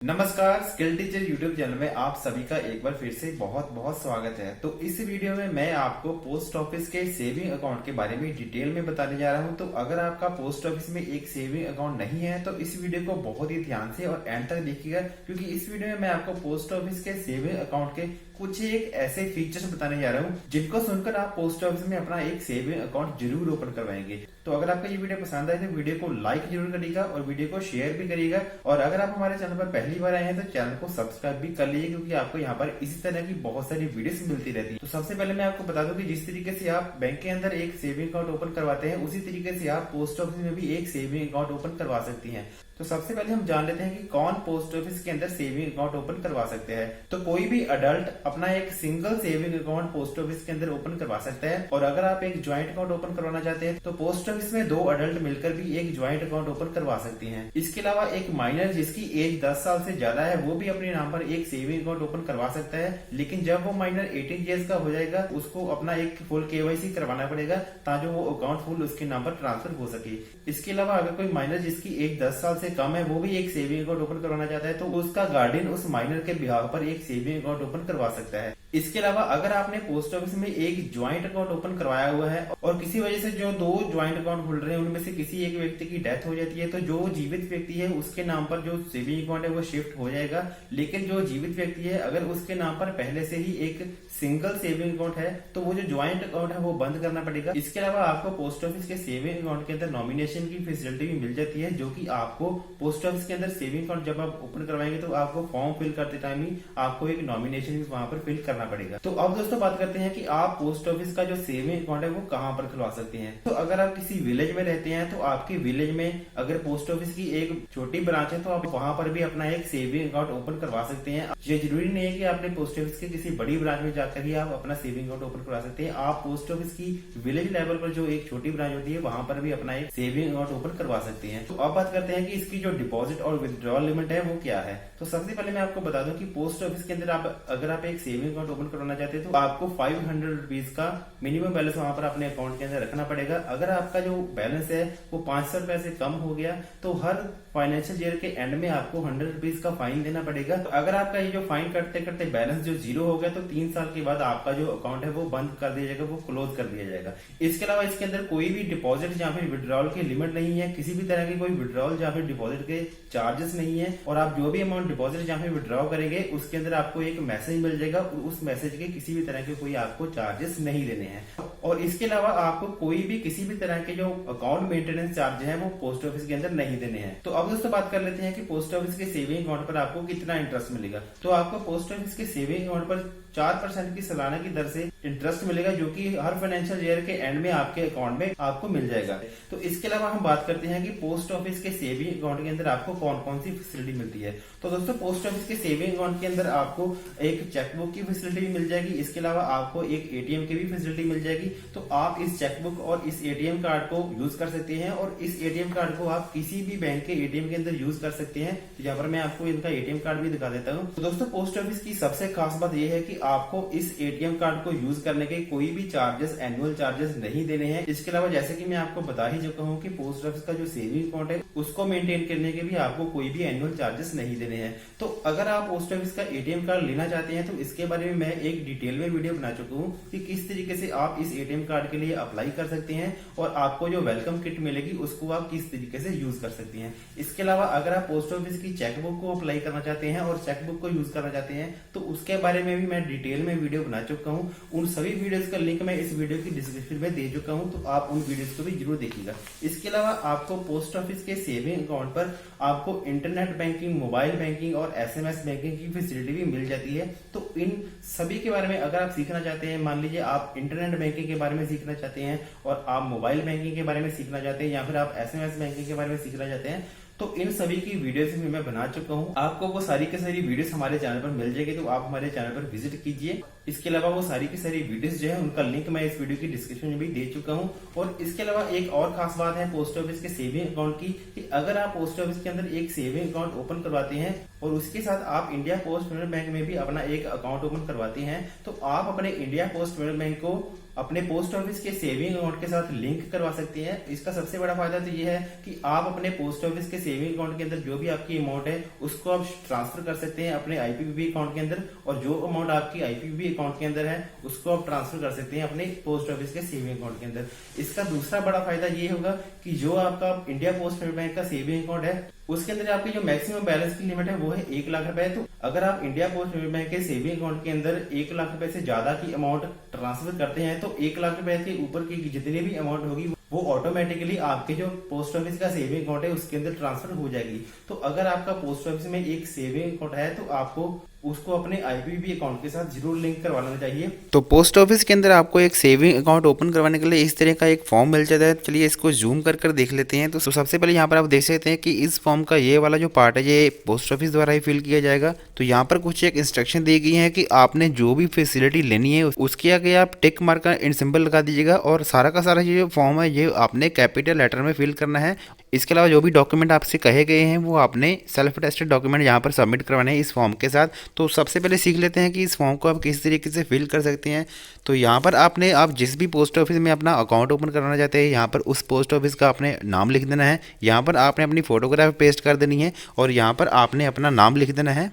नमस्कार, skill teacher YouTube channel में आप सभी का एक बार फिर से बहुत बहुत स्वागत है। तो इस वीडियो में मैं आपको पोस्ट ऑफिस के सेविंग अकाउंट के बारे में डिटेल में बताने जा रहा हूं। तो अगर आपका पोस्ट ऑफिस में एक सेविंग अकाउंट नहीं है तो इस वीडियो को बहुत ही ध्यान से और एंड तक देखिएगा, क्योंकि इस वीडियो में मैं आपको पोस्ट ऑफिस के सेविंग अकाउंट के कुछ एक ऐसे फीचर्स बताने जा रहा हूँ जिनको सुनकर आप पोस्ट ऑफिस में अपना एक सेविंग अकाउंट जरूर ओपन करवाएंगे। तो अगर आपको ये वीडियो पसंद आए तो वीडियो को लाइक जरूर करिएगा और वीडियो को शेयर भी करिएगा। और अगर आप हमारे चैनल पर पहली बार आए हैं तो चैनल को सब्सक्राइब भी कर लीजिए, क्योंकि आपको यहाँ पर इसी तरह की बहुत सारी वीडियोस मिलती रहती है। तो सबसे पहले मैं आपको बता दूं कि जिस तरीके से आप बैंक के अंदर एक सेविंग अकाउंट ओपन करवाते हैं, उसी तरीके से आप पोस्ट ऑफिस में भी एक सेविंग अकाउंट ओपन करवा सकती हैं। तो सबसे पहले हम जान लेते हैं कि कौन पोस्ट ऑफिस के अंदर सेविंग अकाउंट ओपन करवा सकते हैं। तो कोई भी अडल्ट अपना एक single saving account post office के अंदर ओपन करवा सकता है। और अगर आप एक ज्वाइंट अकाउंट ओपन करवाना चाहते हैं तो पोस्ट ऑफिस में 2 अडल्ट मिलकर भी एक ज्वाइंट अकाउंट ओपन करवा सकती हैं। इसके अलावा एक माइनर जिसकी एज 10 साल से ज्यादा है वो भी अपने नाम पर एक सेविंग अकाउंट ओपन करवा सकता है, लेकिन जब वो माइनर 18 ईयर्स का हो जाएगा उसको अपना एक फुल KYC करवाना पड़ेगा ताकि वो अकाउंट फुल उसके नाम पर ट्रांसफर हो सके। इसके अलावा अगर कोई माइनर जिसकी एज 10 साल से कम है वो भी एक सेविंग अकाउंट ओपन करवाना चाहता है तो उसका गार्डियन उस माइनर के बिहाफ पर एक सेविंग अकाउंट ओपन करवा सकता है। इसके अलावा अगर आपने पोस्ट ऑफिस में एक ज्वाइंट अकाउंट ओपन करवाया हुआ है और किसी वजह से जो 2 ज्वाइंट अकाउंट खुल रहे हैं उनमें से किसी एक व्यक्ति की डेथ हो जाती है तो जो जीवित व्यक्ति है उसके नाम पर जो सेविंग अकाउंट है वो शिफ्ट हो जाएगा, लेकिन जो जीवित व्यक्ति है अगर उसके नाम पर पहले से ही एक सिंगल सेविंग अकाउंट है तो वो जो ज्वाइंट अकाउंट है वो बंद करना पड़ेगा। इसके अलावा आपको पोस्ट ऑफिस के सेविंग अकाउंट के अंदर नॉमिनेशन की फैसिलिटी भी मिल जाती है, जो कि आपको पोस्ट ऑफिस के अंदर सेविंग अकाउंट जब आप ओपन करवाएंगे तो आपको फॉर्म फिल करते टाइम ही आपको एक नॉमिनेशन भी वहां पर फिल करना पड़ेगा। तो अब दोस्तों बात करते हैं कि आप पोस्ट ऑफिस का जो सेविंग अकाउंट है वो कहाँ पर खुलवा सकते हैं। तो अगर आप किसी विलेज में रहते हैं तो आपके विलेज में अगर पोस्ट ऑफिस की एक छोटी ब्रांच है तो आप वहां पर भी अपना एक सेविंग अकाउंट ओपन करवा सकते हैं। ये जरूरी नहीं है कि आपने पोस्ट ऑफिस के किसी बड़ी ब्रांच में जाकर ही आप अपना सेविंग अकाउंट ओपन करवा सकते हैं। आप पोस्ट ऑफिस की विलेज लेवल पर जो एक छोटी ब्रांच होती है वहां पर भी अपना एक सेविंग अकाउंट ओपन करवा सकते हैं। तो अब बात करते हैं कि इसकी जो डिपॉजिट और विथड्रॉल लिमिट है वो क्या है। तो सबसे पहले मैं आपको बता दूं कि पोस्ट ऑफिस के अंदर अगर आप एक सेविंग अकाउंट ओपन करवाना चाहते हैं तो आपको 500 रुपीज का मिनिमम बैलेंस वहां पर अपने अकाउंट के अंदर रखना पड़ेगा। अगर आपका जो बैलेंस है वो 500 रुपए से कम हो गया तो हर फाइनेंशियल ईयर के एंड में आपको 100 रुपीज का फाइन देना पड़ेगा। तो अगर आपका ये जो फाइन करते करते बैलेंस जो 0 हो गया तो 3 साल के बाद आपका जो अकाउंट है वो बंद कर दिया जाएगा, वो क्लोज कर दिया जाएगा। इसके अलावा इसके अंदर कोई भी डिपॉजिट या फिर विड्रॉल की लिमिट नहीं है, किसी भी तरह की कोई विड्रॉल या फिर डिपॉजिट के चार्जेस नहीं है। और आप जो भी अमाउंट डिपॉजिट या फिर विड्रॉ करेंगे उसके अंदर आपको एक मैसेज मिल जाएगा और उस मैसेज के किसी भी तरह के कोई आपको चार्जेस नहीं देने हैं। और इसके अलावा आपको कोई भी किसी भी तरह के जो अकाउंट मेंटेनेंस चार्ज है वो पोस्ट ऑफिस के अंदर नहीं देने हैं। तो अब दोस्तों बात कर लेते हैं कि पोस्ट ऑफिस के सेविंग अकाउंट पर आपको कितना इंटरेस्ट मिलेगा। तो आपको पोस्ट ऑफिस के सेविंग अकाउंट पर 4% की सालाना की दर से इंटरेस्ट मिलेगा, जो कि हर फाइनेंशियल ईयर के एंड में आपके अकाउंट में आपको मिल जाएगा। तो इसके अलावा हम बात करते हैं कि पोस्ट ऑफिस के सेविंग अकाउंट के अंदर आपको कौन कौन सी फैसिलिटी मिलती है। तो दोस्तों पोस्ट ऑफिस के सेविंग अकाउंट के अंदर आपको एक चेकबुक की फैसिलिटी भी मिल जाएगी। इसके अलावा आपको एक ATM की भी फैसिलिटी मिल जाएगी। तो आप इस चेकबुक और इस ATM कार्ड को यूज कर सकते हैं और इस ATM कार्ड को आप किसी भी बैंक के ATM के अंदर यूज कर सकते हैं। तो यहाँ पर मैं आपको इनका ATM कार्ड भी दिखा देता हूँ। तो दोस्तों पोस्ट ऑफिस की सबसे खास बात यह है कि आपको इस ATM कार्ड को यूज करने के कोई भी चार्जेस, एनुअल चार्जेस नहीं देने हैं। इसके अलावा जैसे कि मैं आपको बता ही चुका हूँ कि पोस्ट ऑफिस का जो सेविंग अकाउंट है उसको मेंटेन करने के भी आपको कोई भी एनुअल चार्जेस नहीं देने हैं। तो अगर आप पोस्ट ऑफिस का ATM कार्ड लेना चाहते हैं तो इसके बारे में मैं एक डिटेल में वीडियो बना चुका हूँ कि किस तरीके से आप इस ATM कार्ड के लिए अप्लाई कर सकते हैं और आपको जो वेलकम किट मिलेगी उसको आप किस तरीके से यूज कर सकते हैं। इसके अलावा अगर आप पोस्ट ऑफिस की चेकबुक को अप्लाई करना चाहते हैं और चेकबुक को यूज करना चाहते हैं तो उसके बारे में भी मैं डिटेल में वीडियो बना चुका हूँ। उन सभी वीडियोस का लिंक मैं इस वीडियो की डिस्क्रिप्शन में दे चुका हूँ, तो आप उन वीडियोस को भी जरूर देखिएगा। इसके अलावा आपको पोस्ट ऑफिस के सेविंग अकाउंट पर आपको इंटरनेट बैंकिंग, मोबाइल बैंकिंग और SMS बैंकिंग की फैसिलिटी भी मिल जाती है। तो इन सभी के बारे में अगर आप सीखना चाहते हैं, मान लीजिए आप इंटरनेट बैंकिंग के बारे में सीखना चाहते हैं और आप मोबाइल बैंकिंग के बारे में सीखना चाहते हैं या फिर आप SMS बैंकिंग के बारे में सीखना चाहते हैं, तो इन सभी की वीडियोस भी मैं बना चुका हूँ। आपको वो सारी की सारी वीडियोस हमारे चैनल पर मिल जाएगी, तो आप हमारे चैनल पर विजिट कीजिए। इसके अलावा वो सारी की सारी वीडियोस जो है उनका लिंक मैं इस वीडियो की डिस्क्रिप्शन में भी दे चुका हूँ। और इसके अलावा एक और खास बात है पोस्ट ऑफिस के सेविंग अकाउंट की कि अगर आप पोस्ट ऑफिस के अंदर एक सेविंग अकाउंट ओपन करवाते हैं और उसके साथ आप इंडिया पोस्ट पेमेंट बैंक में भी अपना एक अकाउंट ओपन करवाते हैं, तो आप अपने इंडिया पोस्ट पेमेंट बैंक को अपने पोस्ट ऑफिस के सेविंग अकाउंट के साथ लिंक करवा सकते हैं। इसका सबसे बड़ा फायदा तो ये है कि आप अपने पोस्ट ऑफिस के सेविंग अकाउंट के अंदर जो भी आपकी अमाउंट है उसको आप ट्रांसफर कर सकते हैं अपने आईपीपीबी अकाउंट के अंदर, और जो अमाउंट आपकी आईपीपीबी अकाउंट के अंदर है उसको आप ट्रांसफर कर सकते हैं अपने पोस्ट ऑफिस के सेविंग अकाउंट के अंदर। इसका दूसरा बड़ा फायदा ये होगा कि जो आपका इंडिया पोस्ट पेमेंट बैंक का सेविंग अकाउंट है उसके अंदर आपकी जो मैक्सिमम बैलेंस की लिमिट है वो है 1 लाख रुपए। तो अगर आप इंडिया पोस्ट पेमेंट बैंक के सेविंग अकाउंट के अंदर 1 लाख रुपए से ज्यादा की अमाउंट ट्रांसफर करते हैं तो 1 लाख रुपए के ऊपर की जितनी भी अमाउंट होगी वो ऑटोमेटिकली आपके जो पोस्ट ऑफिस का सेविंग अकाउंट है उसके अंदर ट्रांसफर हो जाएगी। तो अगर आपका पोस्ट ऑफिस में एक सेविंग अकाउंट है तो आपको उसको अपने आईपीपीबी अकाउंट के साथ जरूर लिंक करवा लेना चाहिए। तो पोस्ट ऑफिस के अंदर आपको एक सेविंग अकाउंट ओपन करवाने के लिए इस तरह का एक फॉर्म मिल जाता है। चलिए इसको जूम कर देख लेते हैं। तो सबसे पहले यहाँ पर आप देख सकते हैं कि इस फॉर्म का ये वाला जो पार्ट है ये पोस्ट ऑफिस द्वारा ही फिल किया जाएगा। तो यहाँ पर कुछ एक इंस्ट्रक्शन दी गई है कि आपने जो भी फैसिलिटी लेनी है उसके आगे आप टिक मार्क का सिंबल लगा दीजिएगा, और सारा का सारा ये जो फॉर्म है ये आपने कैपिटल लेटर में फिल करना है। इसके अलावा जो भी डॉक्यूमेंट आपसे कहे गए हैं वो आपने सेल्फ अटेस्टेड डॉक्यूमेंट यहाँ पर सबमिट करवाने हैं इस फॉर्म के साथ। तो सबसे पहले सीख लेते हैं कि इस फॉर्म को आप किस तरीके से फिल कर सकते हैं। तो यहाँ पर आप जिस भी पोस्ट ऑफिस में अपना अकाउंट ओपन करवाना चाहते हैं यहाँ पर उस पोस्ट ऑफिस का आपने नाम लिख देना है। यहाँ पर आपने अपनी फोटोग्राफ पेस्ट कर देनी है और यहाँ पर आपने अपना नाम लिख देना है।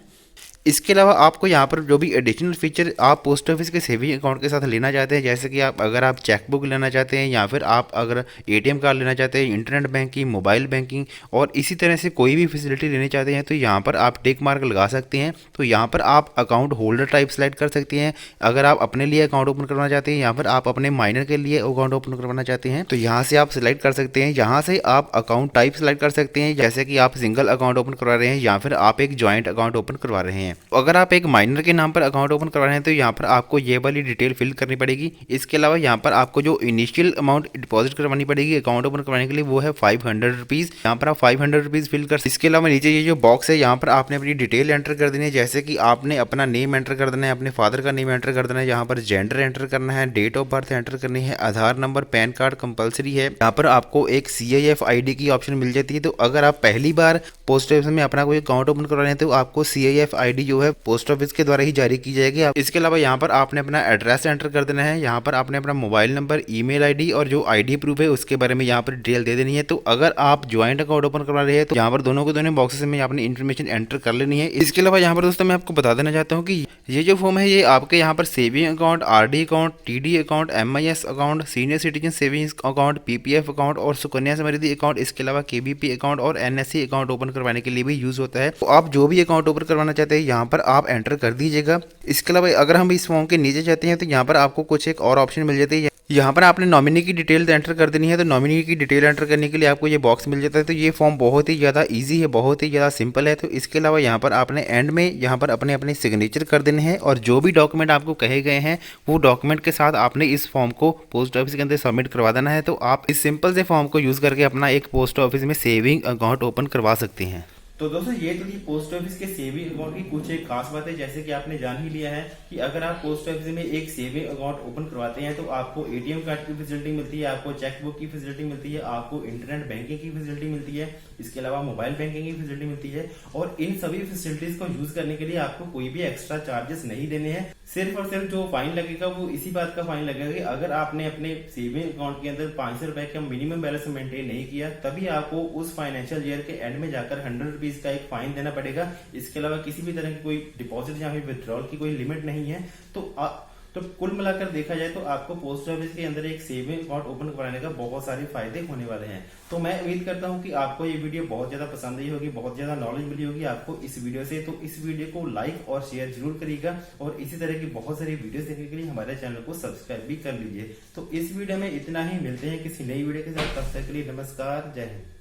इसके अलावा आपको यहाँ पर जो भी एडिशनल फीचर आप पोस्ट ऑफिस के सेविंग अकाउंट के साथ लेना चाहते हैं, जैसे कि अगर आप चेकबुक लेना चाहते हैं या फिर आप अगर एटीएम कार्ड लेना चाहते हैं, इंटरनेट बैंकिंग, मोबाइल बैंकिंग और इसी तरह से कोई भी फैसिलिटी लेना चाहते हैं तो यहाँ पर आप टिक मार्क लगा सकते हैं। तो यहाँ पर आप अकाउंट होल्डर टाइप सेलेक्ट कर सकते हैं। अगर आप अपने लिए अकाउंट ओपन करवाना चाहते हैं या फिर आप अपने माइनर के लिए अकाउंट ओपन करवाना चाहते हैं तो यहाँ से आप सिलेक्ट कर सकते हैं। यहाँ से आप अकाउंट टाइप सेलेक्ट कर सकते हैं, जैसे कि आप सिंगल अकाउंट ओपन करवा रहे हैं या फिर आप एक ज्वाइंट अकाउंट ओपन करवा रहे हैं। अगर आप एक माइनर के नाम पर अकाउंट ओपन करवा रहे हैं तो यहाँ पर आपको ये वाली डिटेल फिल करनी पड़ेगी। इसके अलावा यहाँ पर आपको जो इनिशियल अमाउंट डिपॉजिट करवानी पड़ेगी अकाउंट ओपन करवाने के लिए वो है 500 रुपीज़। यहाँ पर आप 500 रुपीज़ फिल कर। इसके अलावा नीचे ये जो बॉक्स है यहाँ पर आपने अपनी डिटेल एंटर कर देनी है, जैसे कि आपने अपना नेम एंटर कर देना है, अपने फादर का नेम एंटर कर देना है, यहाँ पर जेंडर एंटर करना है, डेट ऑफ बर्थ एंटर करनी है, आधार नंबर, पैन कार्ड कंपलसरी है। यहाँ पर आपको एक CIF ID की ऑप्शन मिल जाती है। तो अगर आप पहली बार पोस्ट ऑफिस में अपना कोई अकाउंट ओपन करवा रहे हैं तो आपको CIF ID जो है पोस्ट ऑफिस के द्वारा ही जारी की जाएगी। इसके अलावा यहाँ पर आपने अपना एड्रेस एंटर कर देना है। यहाँ पर आपने अपना मोबाइल नंबर, ईमेल आईडी और जो आईडी प्रूफ है उसके बारे में यहाँ पर डिटेल दे देनी है। तो अगर आप ज्वाइंट अकाउंट ओपन करवा रहे हैं तो यहाँ पर दोनों के दोनों बॉक्सेस में आपने इन्फॉर्मेशन एंटर कर लेनी है। इसके अलावा यहाँ पर दोस्तों मैं आपको बता देना चाहता हूँ कि ये जो फॉर्म है ये आपके यहाँ पर saving account, RD account, TD account, MIS account, senior citizen savings account, PPF account और सुकन्या समृद्धि अकाउंट, इसके अलावा KBP अकाउंट और NSE अकाउंट ओपन करवाने के लिए भी यूज होता है। तो आप जो भी अकाउंट ओपन करवाना चाहते हैं यहाँ पर आप एंटर कर दीजिएगा। इसके अलावा अगर हम इस फॉर्म के नीचे जाते हैं तो यहाँ पर आपको कुछ एक और ऑप्शन मिल जाती है। यहाँ पर आपने नॉमिनी की डिटेल एंटर कर देनी है। तो नॉमिनी की डिटेल एंटर करने के लिए आपको ये बॉक्स मिल जाता है। तो ये फॉर्म बहुत ही ज़्यादा इजी है, बहुत ही ज़्यादा सिंपल है। तो इसके अलावा यहाँ पर आपने एंड में यहाँ पर अपने अपने सिग्नेचर कर देने हैं और जो भी डॉक्यूमेंट आपको कहे गए हैं वो डॉक्यूमेंट के साथ आपने इस फॉर्म को पोस्ट ऑफिस के अंदर सबमिट करवा देना है। तो आप इस सिंपल से फॉर्म को यूज़ करके अपना एक पोस्ट ऑफिस में सेविंग अकाउंट ओपन करवा सकते हैं। तो दोस्तों ये तो थी पोस्ट ऑफिस के सेविंग अकाउंट की कुछ एक खास बात है। जैसे कि आपने जान ही लिया है कि अगर आप पोस्ट ऑफिस में एक सेविंग अकाउंट ओपन करवाते हैं तो आपको एटीएम कार्ड की फैसिलिटी मिलती है, आपको चेकबुक की फैसिलिटी मिलती है, आपको इंटरनेट बैंकिंग की फैसिलिटी मिलती है, इसके अलावा मोबाइल बैंकिंग की फैसिलिटी मिलती है। और इन सभी फैसिलिटीज को यूज करने के लिए आपको कोई भी एक्स्ट्रा चार्जेस नहीं देने हैं। सिर्फ और सिर्फ जो फाइन लगेगा वो इसी बात का फाइन लगेगा कि अगर आपने अपने सेविंग अकाउंट के अंदर 500 रुपए का मिनिमम बैलेंस मेंटेन नहीं किया तभी आपको उस फाइनेंशियल ईयर के एंड में जाकर 100 रुपीज का एक फाइन देना पड़ेगा। इसके अलावा किसी भी तरह की कोई डिपॉजिट या फिर विड्रॉल की कोई लिमिट नहीं है। तो कुल मिलाकर देखा जाए तो आपको पोस्ट ऑफिस के अंदर एक सेविंग अकाउंट ओपन कराने का बहुत सारे फायदे होने वाले हैं। तो मैं उम्मीद करता हूं कि आपको ये वीडियो बहुत ज्यादा पसंद आई होगी, बहुत ज्यादा नॉलेज मिली होगी आपको इस वीडियो से। तो इस वीडियो को लाइक और शेयर जरूर करिएगा और इसी तरह की बहुत सारी वीडियो देखने के लिए हमारे चैनल को सब्सक्राइब भी कर लीजिए। तो इस वीडियो में इतना ही, मिलते हैं किसी नई वीडियो के साथ। तब तक के लिए नमस्कार, जय हिंद।